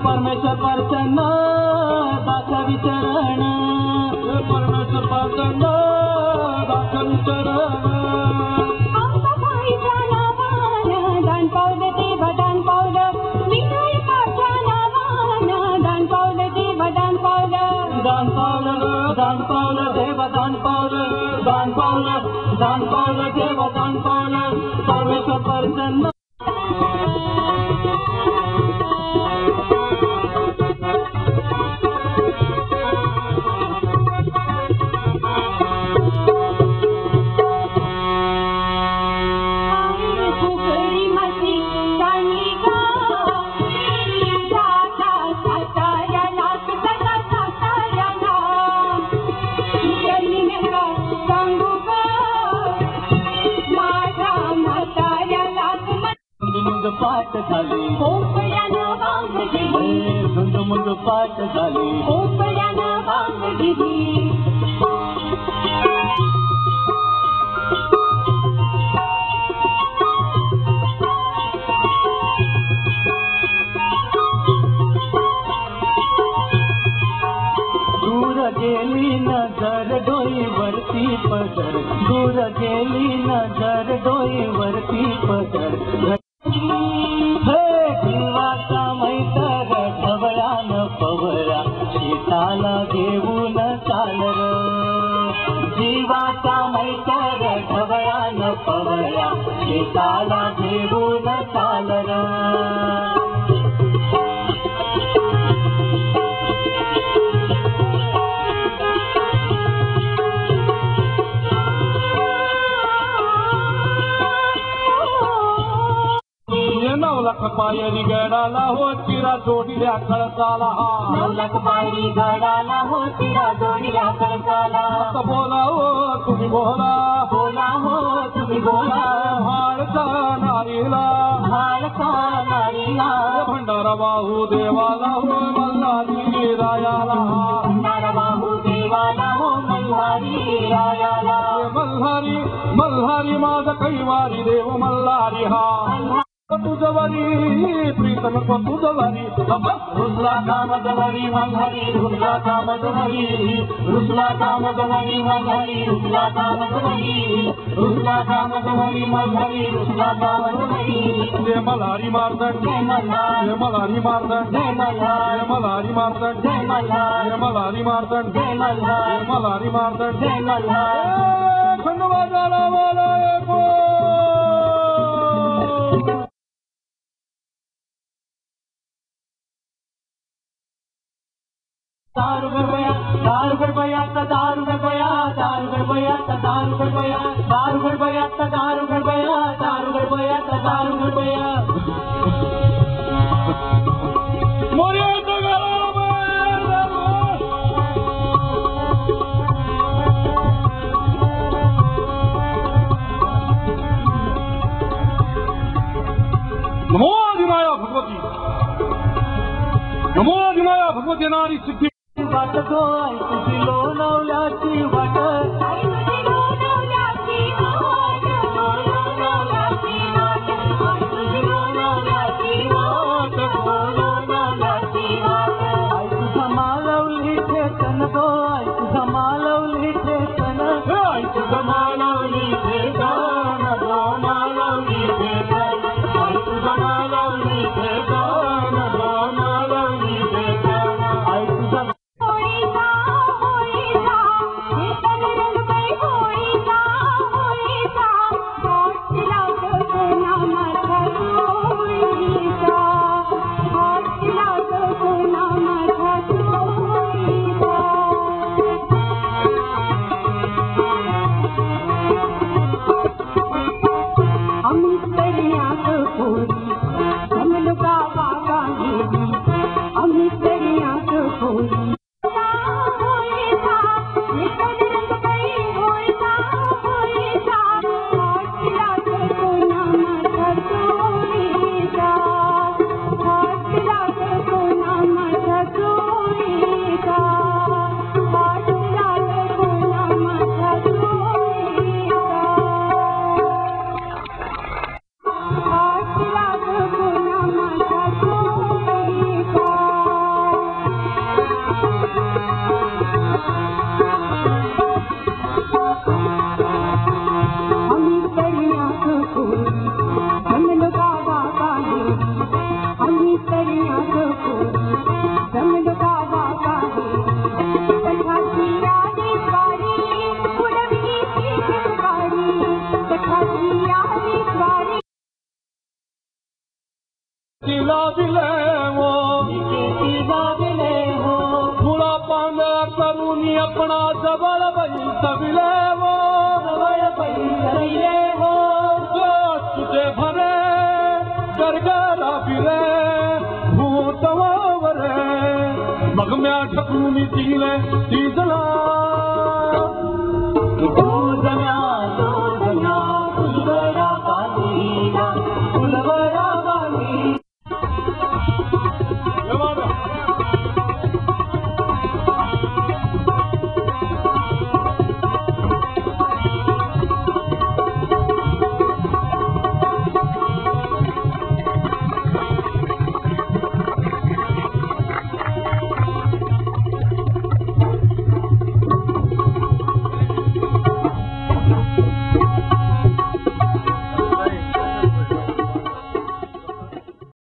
परमेश्वर प्रसन्न दासा विचरण परमेश्वर प्रसन्न दासा विचरण दान पावलं देव दान पावलं विनायकाच्या नावानं दान पावलं देव दान पावलं दान पावलं दान पावलं देव दान पावलं दान पावलं दान पावलं देव दान पावलं परमेश्वर प्रसन्न पाठ झाले भोपळ्यानं वांगगिरी झुंजमुंज पाठ झाले भोपळ्यानं वांगगिरी दूर गेली नजर डोईवरती पदर दूर गेली नजर डोईवरती पदर जीवाचा मैतर ढवळ्यान पवळा शेताला घेऊन चालर जीवाचा मैतर ढवळ्यान पवळा शेताला घेऊन चालर नवलख पायरी गडाला हो तिरा जोडील्या कळसाला नवलख पायरी गडाला हो तिरा जोडील्या कळसाला बोला हो तुम्ही बोला बोला हो तुम्ही बोला हाडचा नारीला भंडारा बाहू देवाला हो मल्हारी रायाला भंडारा बाहू देवाला हो मल्हारी रायाला मल्हारी मल्हारी माझ कैवारी देव मल्हारी हा तुझवरी प्रीतम को तुझवरी रुसला कामदवरी मल्हारी रुसला कामदवरी रुसला कामदवरी मल्हारी रुसला कामदवरी रुसला कामदवरी मल्हारी रुसला कामदवरी जय मल्हारी मार्दन जय मल्हारी मार्दन जय मल्हारी मार्दन जय मल्हारी मार्दन जय मल्हारी मार्दन जय मल्हारी खंडवाला वाला एको दारू गरबया दारू गरबया दारू गरबया दारू गरबया दारू गरबया दारू गरबया दारू गरबया दारू गरबया दारू गरबया मोरे नमो अधिमाया भगवती नमो अधिमाया भगवती नारी सिद्धि वाट गो आई तुझी लोणावल्याची वाट आई तुझी लोणावल्याची वाट लोणावल्याची वाट आई तुझी लोणावल्याची वाट लोणावल्याची वाट आई तुझा मालवली ठेकन गो आई तुझा मालवली ठेकन आई तुझा मालवली ठेकन गो मालवली ठेकन आई तुझा मालवली ठेकन गो मालवली ठेकन आई तुझा तिला दिले वो तिला दिले हो मुळा पांढरा करून अपना जवळ बैल तविले वो जवळ बैठले हो जोश तुझे भरे गरगरा फिरे भूतवावरे मग म्या ठकून तिले ती जला